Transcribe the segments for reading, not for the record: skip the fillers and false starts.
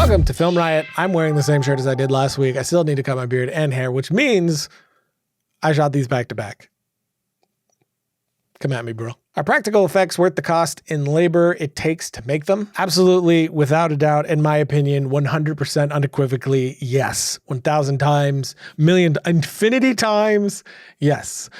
Welcome to Film Riot. I'm wearing the same shirt as I did last week. I still need to cut my beard and hair, which means I shot these back to back. Come at me, bro. Are practical effects worth the cost in labor it takes to make them? Absolutely, without a doubt, in my opinion, 100% unequivocally, yes. 1,000 times, million, infinity times, yes.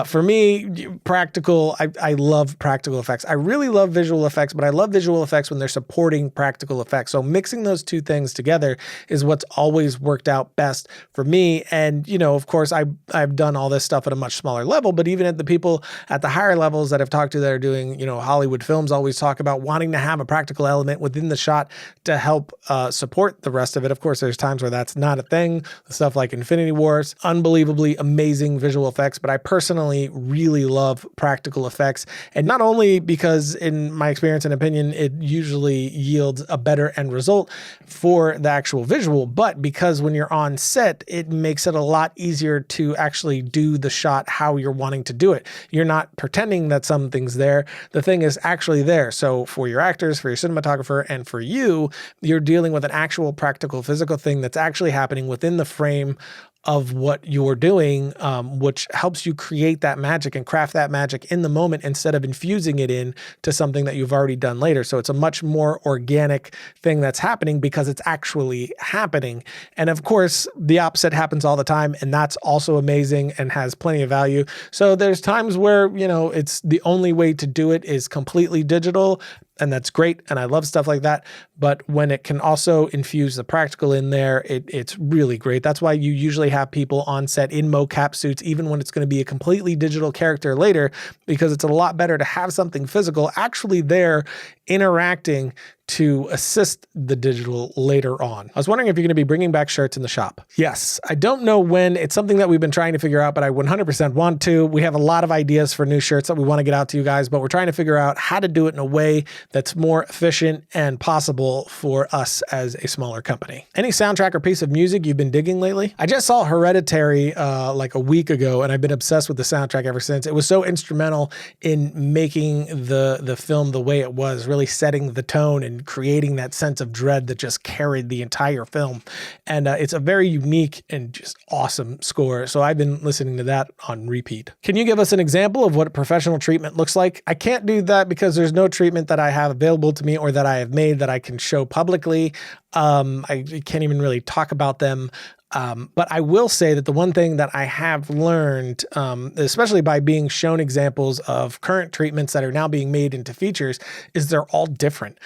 For me, practical, I love practical effects. I really love visual effects, but I love visual effects when they're supporting practical effects. So mixing those two things together is what's always worked out best for me. And, you know, of course, I've done all this stuff at a much smaller level, but even at the people at the higher levels that I've talked to that are doing, you know, Hollywood films always talk about wanting to have a practical element within the shot to help support the rest of it. Of course, there's times where that's not a thing. Stuff like Infinity Wars, unbelievably amazing visual effects, but I personally really love practical effects. And not only because in my experience and opinion, it usually yields a better end result for the actual visual, but because when you're on set, it makes it a lot easier to actually do the shot how you're wanting to do it. You're not pretending that something's there. The thing is actually there. So for your actors, for your cinematographer, and for you, you're dealing with an actual practical physical thing that's actually happening within the frame of what you're doing, which helps you create that magic and craft that magic in the moment instead of infusing it in to something that you've already done later. So it's a much more organic thing that's happening because it's actually happening. And of course, the opposite happens all the time, and that's also amazing and has plenty of value. So there's times where, you know, it's the only way to do it is completely digital, and that's great, and I love stuff like that. But when it can also infuse the practical in there, it's really great. That's why you usually have people on set in mocap suits, even when it's going to be a completely digital character later, because it's a lot better to have something physical actually there interacting to assist the digital later on. I was wondering if you're going to be bringing back shirts in the shop. Yes, I don't know when. It's something that we've been trying to figure out, but I 100% want to. We have a lot of ideas for new shirts that we want to get out to you guys, but we're trying to figure out how to do it in a way that's more efficient and possible for us as a smaller company. Any soundtrack or piece of music you've been digging lately? I just saw Hereditary like a week ago, and I've been obsessed with the soundtrack ever since. It was so instrumental in making the film the way it was, really setting the tone and creating that sense of dread that just carried the entire film. And it's a very unique and just awesome score. So I've been listening to that on repeat. Can you give us an example of what professional treatment looks like? I can't do that because there's no treatment that I have available to me or that I have made that I can show publicly. I can't even really talk about them. But I will say that the one thing that I have learned, especially by being shown examples of current treatments that are now being made into features, is they're all different.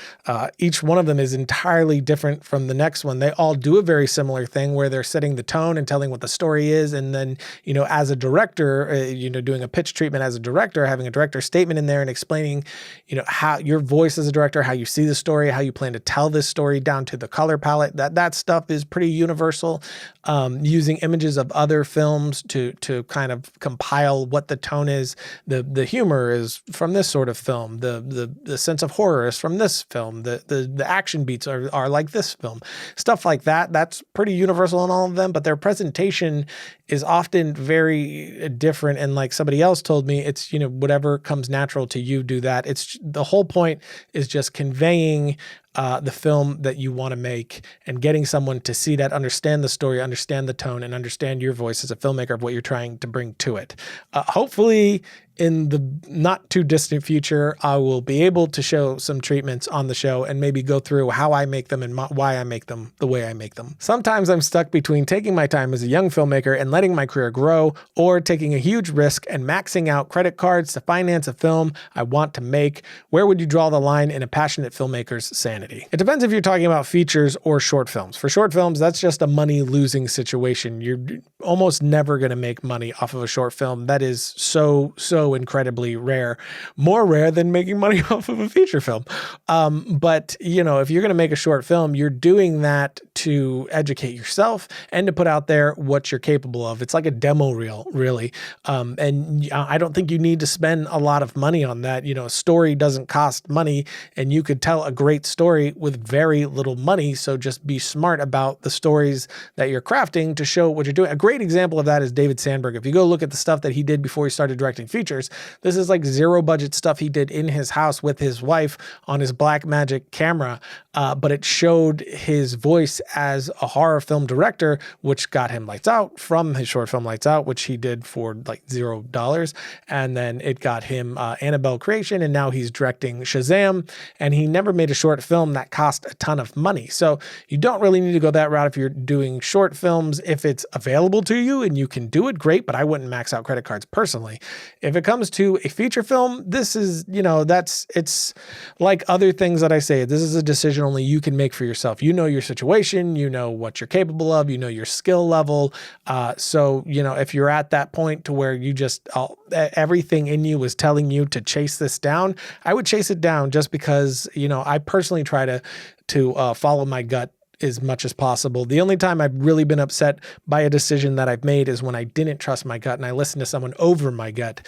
Each one of them is entirely different from the next one. They all do a very similar thing where they're setting the tone and telling what the story is. And then, you know, as a director, doing a pitch treatment as a director, having a director statement in there and explaining, you know, how your voice as a director, how you see the story, how you plan to tell this story down to the color palette, that stuff is pretty universal. Using images of other films to kind of compile what the tone is. The humor is from this sort of film. The sense of horror is from this film. The action beats are like this film. Stuff like that. That's pretty universal in all of them, but their presentation is often very different. And like somebody else told me, it's, you know, whatever comes natural to you, do that. It's the whole point is just conveying the film that you want to make and getting someone to see that, understand the story, understand the tone, and understand your voice as a filmmaker of what you're trying to bring to it. Hopefully, in the not too distant future, I will be able to show some treatments on the show and maybe go through how I make them and why I make them the way I make them. Sometimes I'm stuck between taking my time as a young filmmaker and letting my career grow, or taking a huge risk and maxing out credit cards to finance a film I want to make. Where would you draw the line in a passionate filmmaker's sanity? It depends if you're talking about features or short films. For short films, that's just a money-losing situation. You're almost never going to make money off of a short film. That is so incredibly rare, more rare than making money off of a feature film. But you know, if you're going to make a short film, you're doing that to educate yourself and to put out there what you're capable of. It's like a demo reel, really. And I don't think you need to spend a lot of money on that. A story doesn't cost money, and you could tell a great story with very little money. So just be smart about the stories that you're crafting to show what you're doing. A great example of that is David Sandberg. If you go look at the stuff that he did before he started directing features, this is like zero budget stuff he did in his house with his wife on his Blackmagic camera. But it showed his voice as a horror film director, which got him Lights Out from his short film Lights Out, which he did for like $0. And then it got him Annabelle Creation, and now he's directing Shazam. And he never made a short film that cost a ton of money. So you don't really need to go that route if you're doing short films. If it's available to you and you can do it, great, but I wouldn't max out credit cards personally. If it comes to a feature film, this is, it's like other things that I say. This is a decision only you can make for yourself. You know your situation, you know what you're capable of, you know your skill level. So, if you're at that point to where you just, everything in you is telling you to chase this down, I would chase it down just because, I personally try to follow my gut as much as possible. The only time I've really been upset by a decision that I've made is when I didn't trust my gut and I listened to someone over my gut.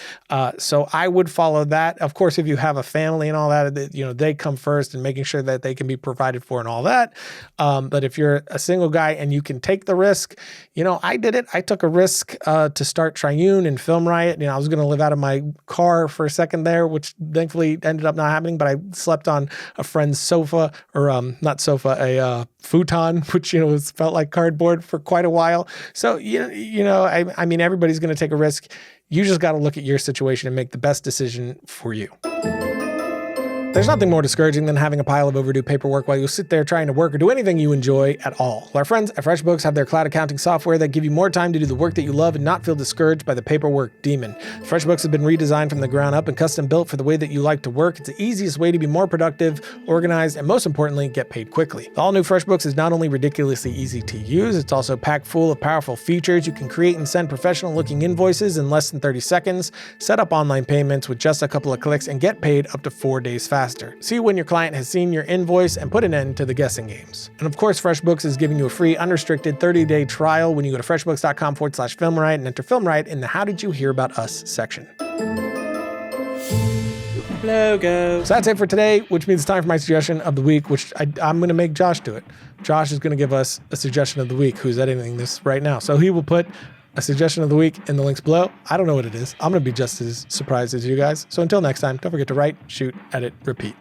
So I would follow that. Of course, if you have a family and all that, they come first and making sure that they can be provided for and all that. But if you're a single guy and you can take the risk, I did it. I took a risk to start Triune and Film Riot. I was going to live out of my car for a second there, which thankfully ended up not happening, but I slept on a friend's sofa, or not sofa, a futon, which, felt like cardboard for quite a while. So, I mean, everybody's going to take a risk. You just got to look at your situation and make the best decision for you. There's nothing more discouraging than having a pile of overdue paperwork while you sit there trying to work or do anything you enjoy at all. Well, our friends at FreshBooks have their cloud accounting software that give you more time to do the work that you love and not feel discouraged by the paperwork demon. FreshBooks has been redesigned from the ground up and custom built for the way that you like to work. It's the easiest way to be more productive, organized, and most importantly, get paid quickly. The all-new FreshBooks is not only ridiculously easy to use, it's also packed full of powerful features. You can create and send professional-looking invoices in less than 30 seconds, set up online payments with just a couple of clicks, and get paid up to 4 days faster. See when your client has seen your invoice and put an end to the guessing games. And of course, FreshBooks is giving you a free unrestricted 30-day trial when you go to freshbooks.com/FilmRiot and enter FilmRiot in the How Did You Hear About Us section. Logo. So that's it for today, which means it's time for my suggestion of the week, which I'm going to make Josh do it. Josh is going to give us a suggestion of the week, who's editing this right now. So he will put a suggestion of the week in the links below. I don't know what it is. I'm going to be just as surprised as you guys. So until next time, don't forget to write, shoot, edit, repeat.